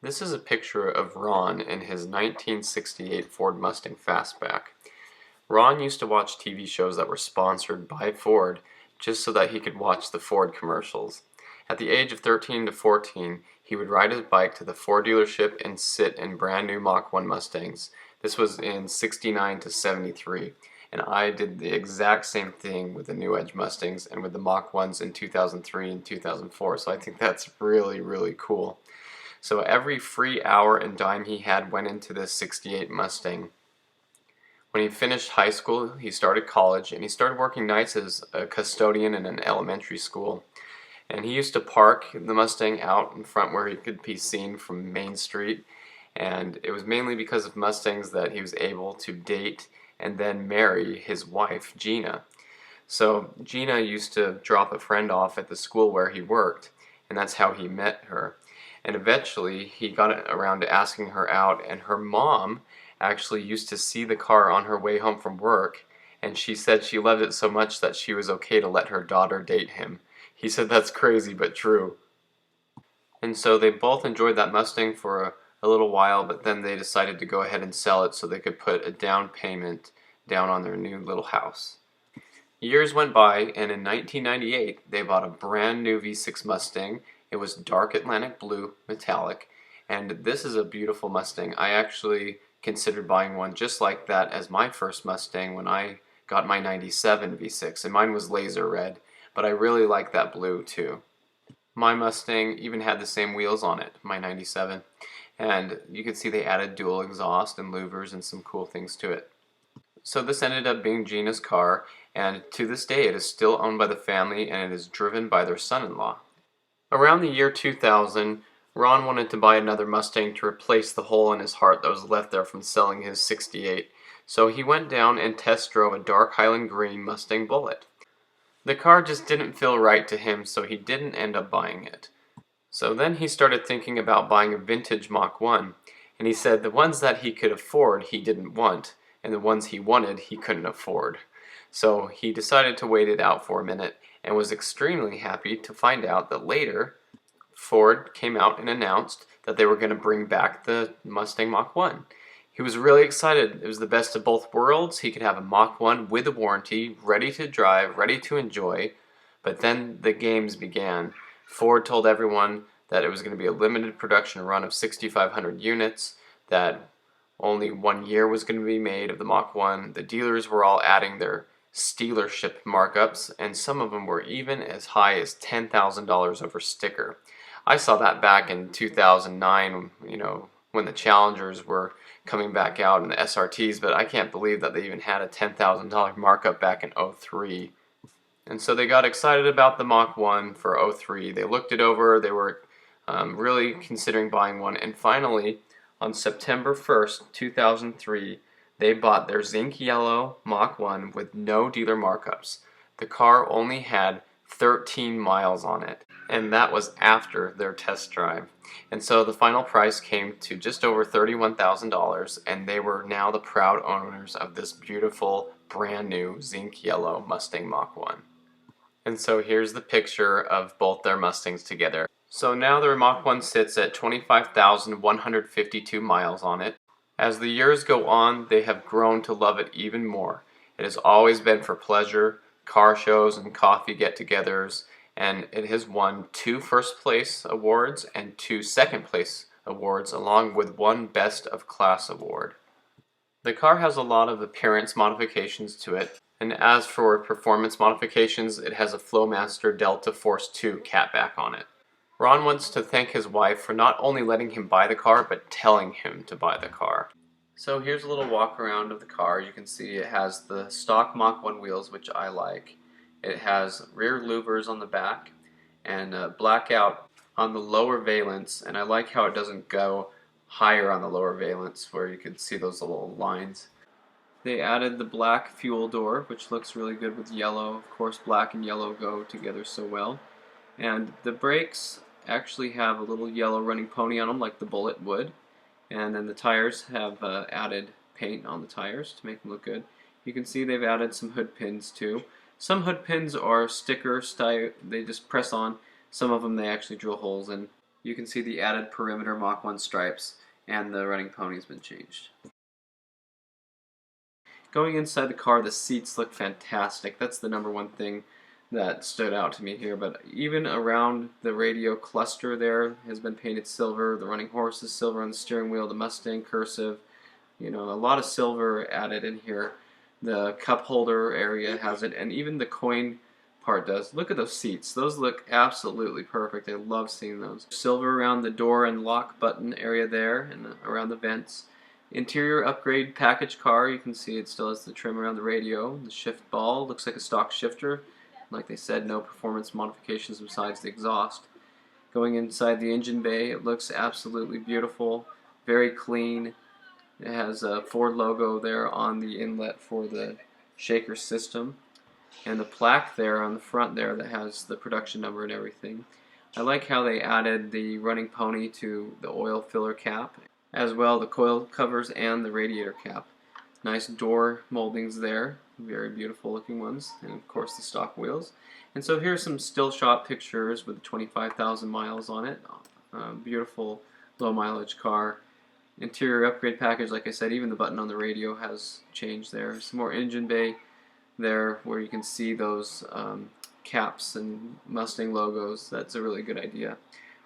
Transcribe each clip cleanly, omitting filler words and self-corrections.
This is a picture of Ron in his 1968 Ford Mustang Fastback. Ron used to watch TV shows that were sponsored by Ford just so that he could watch the Ford commercials. At the age of 13 to 14, he would ride his bike to the Ford dealership and sit in brand new Mach 1 Mustangs. This was in 69 to 73, and I did the exact same thing with the New Edge Mustangs and with the Mach 1s in 2003 and 2004, so I think that's really, really cool. So every free hour and dime he had went into this 68 Mustang. When he finished high school, he started college, and he started working nights as a custodian in an elementary school. And he used to park the Mustang out in front where he could be seen from Main Street, and it was mainly because of Mustangs that he was able to date and then marry his wife, Gina. So Gina used to drop a friend off at the school where he worked, and that's how he met her. And eventually he got around to asking her out, and her mom actually used to see the car on her way home from work, and she said she loved it so much that she was okay to let her daughter date him. He said that's crazy but true. And so they both enjoyed that Mustang for a little while, but then they decided to go ahead and sell it so they could put a down payment down on their new little house. Years went by, and in 1998 they bought a brand new V6 Mustang. It was dark Atlantic blue, metallic, and this is a beautiful Mustang. I actually considered buying one just like that as my first Mustang when I got my 97 V6, and mine was laser red, but I really like that blue too. My Mustang even had the same wheels on it, my 97, and you can see they added dual exhaust and louvers and some cool things to it. So this ended up being Gina's car, and to this day it is still owned by the family and it is driven by their son-in-law. Around the year 2000, Ron wanted to buy another Mustang to replace the hole in his heart that was left there from selling his 68, so he went down and test drove a dark Highland green Mustang Bullet. The car just didn't feel right to him, so he didn't end up buying it. So then he started thinking about buying a vintage Mach 1, and he said the ones that he could afford he didn't want, and the ones he wanted he couldn't afford. So he decided to wait it out for a minute, and was extremely happy to find out that later Ford came out and announced that they were going to bring back the Mustang Mach 1. He was really excited. It was the best of both worlds. He could have a Mach 1 with a warranty, ready to drive, ready to enjoy. But then the games began. Ford told everyone that it was going to be a limited production run of 6,500 units, that only 1 year was going to be made of the Mach 1. The dealers were all adding their stealership markups, and some of them were even as high as $10,000 over sticker. I saw that back in 2009, when the Challengers were coming back out and the SRTs, but I can't believe that they even had a $10,000 markup back in '03. And so they got excited about the Mach 1 for '03. They looked it over, they were really considering buying one, and finally, on September 1st, 2003, they bought their zinc yellow Mach 1 with no dealer markups. The car only had 13 miles on it, and that was after their test drive. And so the final price came to just over $31,000, and they were now the proud owners of this beautiful, brand new zinc yellow Mustang Mach 1. And so here's the picture of both their Mustangs together. So now their Mach 1 sits at 25,152 miles on it. As the years go on, they have grown to love it even more. It has always been for pleasure, car shows and coffee get-togethers, and it has won 2 first place awards and 2 second place awards, along with 1 best of class award. The car has a lot of appearance modifications to it, and as for performance modifications, it has a Flowmaster Delta Force 2 catback on it. Ron wants to thank his wife for not only letting him buy the car, but telling him to buy the car. So here's a little walk around of the car. You can see it has the stock Mach 1 wheels, which I like. It has rear louvers on the back and blackout on the lower valence, and I like how it doesn't go higher on the lower valence where you can see those little lines. They added the black fuel door, which looks really good with yellow. Of course, black and yellow go together so well. And the brakes actually have a little yellow running pony on them like the Bullet would. And then the tires have added paint on the tires to make them look good. You can see they've added some hood pins too. Some hood pins are sticker style, they just press on. Some of them they actually drill holes in. you can see the added perimeter Mach 1 stripes, and the running pony's been changed. Going inside the car, the seats look fantastic. That's the number one thing that stood out to me here. But even around the radio cluster there has been painted silver. The running horse is silver on the steering wheel. The Mustang cursive, you know, a lot of silver added in here. The cup holder area has it, and even the coin part does. Look at those seats. Those look absolutely perfect. I love seeing those. Silver around the door and lock button area there, and around the vents. Interior upgrade package car. You can see it still has the trim around the radio. The shift ball looks like a stock shifter. Like they said, no performance modifications besides the exhaust. Going inside the engine bay, it looks absolutely beautiful. Very clean. It has a Ford logo there on the inlet for the shaker system. And the plaque there on the front there that has the production number and everything. I like how they added the running pony to the oil filler cap, as well the coil covers and the radiator cap. Nice door moldings there, very beautiful looking ones, and of course the stock wheels. And so here's some still shot pictures with 25,000 miles on it. Beautiful low mileage car. Interior upgrade package, like I said, even the button on the radio has changed there. Some more engine bay there where you can see those caps and Mustang logos. That's a really good idea.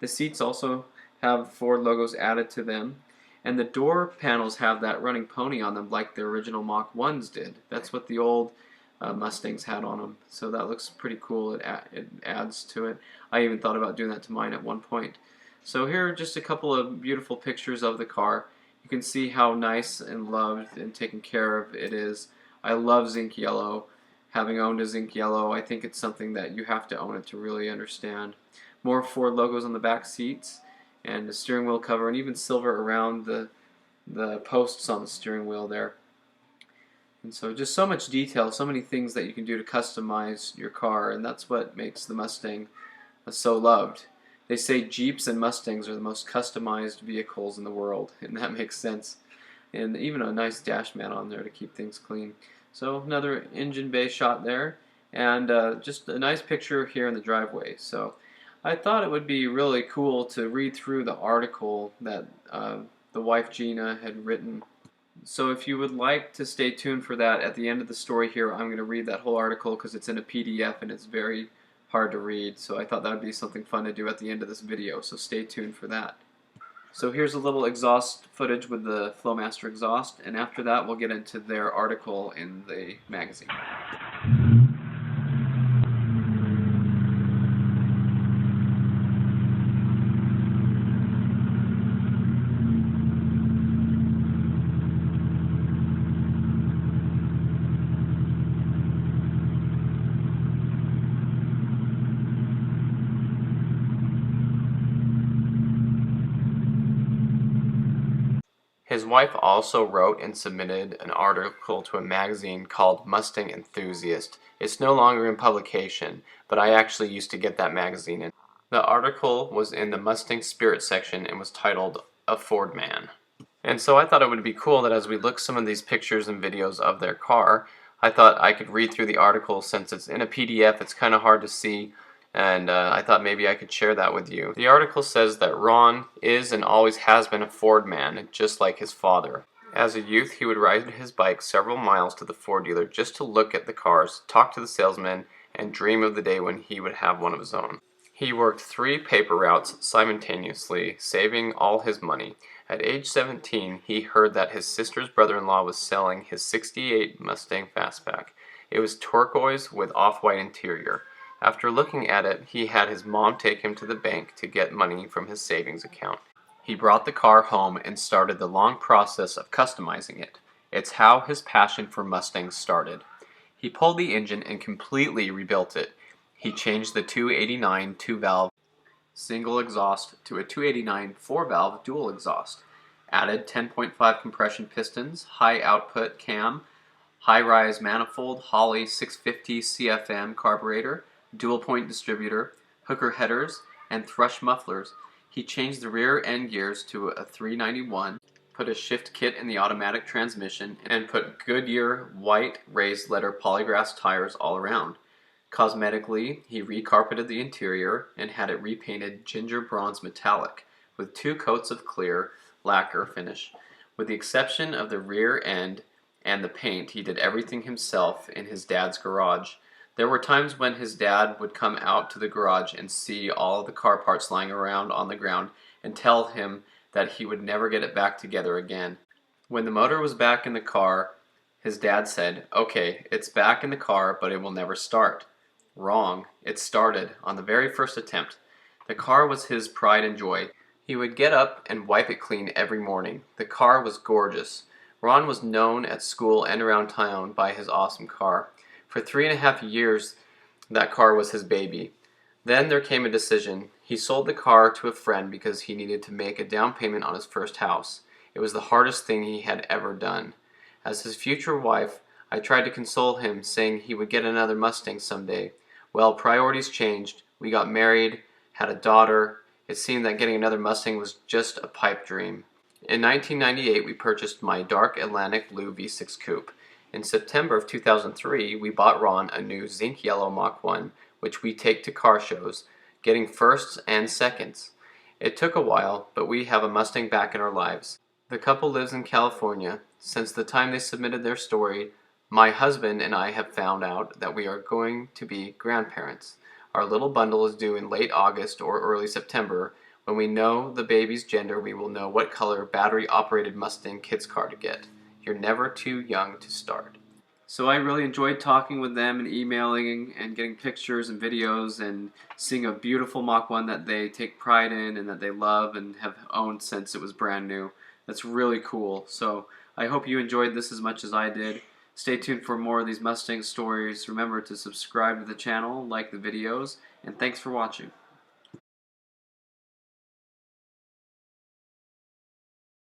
The seats also have Ford logos added to them, and the door panels have that running pony on them like the original Mach 1s did. That's what the old Mustangs had on them, so that looks pretty cool. It adds to it. I even thought about doing that to mine at one point. So here are just a couple of beautiful pictures of the car. You can see how nice and loved and taken care of it is. I love zinc yellow. Having owned a zinc yellow, I think it's something that you have to own it to really understand. More Ford logos on the back seats, and the steering wheel cover, and even silver around the posts on the steering wheel there. And so just so much detail, so many things that you can do to customize your car, and that's what makes the Mustang so loved. They say Jeeps and Mustangs are the most customized vehicles in the world, and that makes sense. And even a nice dash mat on there to keep things clean. So another engine bay shot there, and just a nice picture here in the driveway. So I thought it would be really cool to read through the article that the wife Gina had written. So if you would like to stay tuned for that, at the end of the story here, I'm going to read that whole article because it's in a PDF and it's very hard to read. So I thought that would be something fun to do at the end of this video. So stay tuned for that. So here's a little exhaust footage with the Flowmaster exhaust, and after that we'll get into their article in the magazine. His wife also wrote and submitted an article to a magazine called Mustang Enthusiast. It's no longer in publication, but I actually used to get that magazine. The article was in the Mustang Spirit section and was titled A Ford Man. And so I thought it would be cool that as we look some of these pictures and videos of their car, I thought I could read through the article. Since it's in a PDF, it's kind of hard to see, and I thought maybe I could share that with you. The article says that Ron is and always has been a Ford man, just like his father. As a youth, he would ride his bike several miles to the Ford dealer just to look at the cars, talk to the salesman, and dream of the day when he would have one of his own. He worked 3 paper routes simultaneously, saving all his money. At age 17, he heard that his sister's brother-in-law was selling his '68 Mustang Fastback. It was turquoise with off-white interior. After looking at it, he had his mom take him to the bank to get money from his savings account. He brought the car home and started the long process of customizing it. It's how his passion for Mustangs started. He pulled the engine and completely rebuilt it. He changed the 289 2-valve single exhaust to a 289 4-valve dual exhaust, added 10.5 compression pistons, high output cam, high-rise manifold, Holley 650 CFM carburetor, dual-point distributor, hooker headers, and thrush mufflers. He changed the rear end gears to a 391, put a shift kit in the automatic transmission, and put Goodyear white raised letter polygrass tires all around. Cosmetically, he recarpeted the interior and had it repainted ginger bronze metallic with 2 coats of clear lacquer finish. With the exception of the rear end and the paint, he did everything himself in his dad's garage. There were times when his dad would come out to the garage and see all of the car parts lying around on the ground and tell him that he would never get it back together again. When the motor was back in the car, his dad said, "Okay, it's back in the car, but it will never start." Wrong. It started on the very first attempt. The car was his pride and joy. He would get up and wipe it clean every morning. The car was gorgeous. Ron was known at school and around town by his awesome car. For 3.5 years, that car was his baby. Then there came a decision. He sold the car to a friend because he needed to make a down payment on his first house. It was the hardest thing he had ever done. As his future wife, I tried to console him, saying he would get another Mustang someday. Well, priorities changed. We got married, had a daughter. It seemed that getting another Mustang was just a pipe dream. In 1998, we purchased my dark Atlantic blue V6 coupe. In September of 2003, we bought Ron a new zinc yellow Mach 1, which we take to car shows, getting firsts and seconds. It took a while, but we have a Mustang back in our lives. The couple lives in California. Since the time they submitted their story, my husband and I have found out that we are going to be grandparents. Our little bundle is due in late August or early September. When we know the baby's gender, we will know what color battery-operated Mustang kids car to get. You're never too young to start. So I really enjoyed talking with them and emailing and getting pictures and videos and seeing a beautiful Mach 1 that they take pride in and that they love and have owned since it was brand new. That's really cool. So I hope you enjoyed this as much as I did. Stay tuned for more of these Mustang stories. Remember to subscribe to the channel, like the videos, and thanks for watching.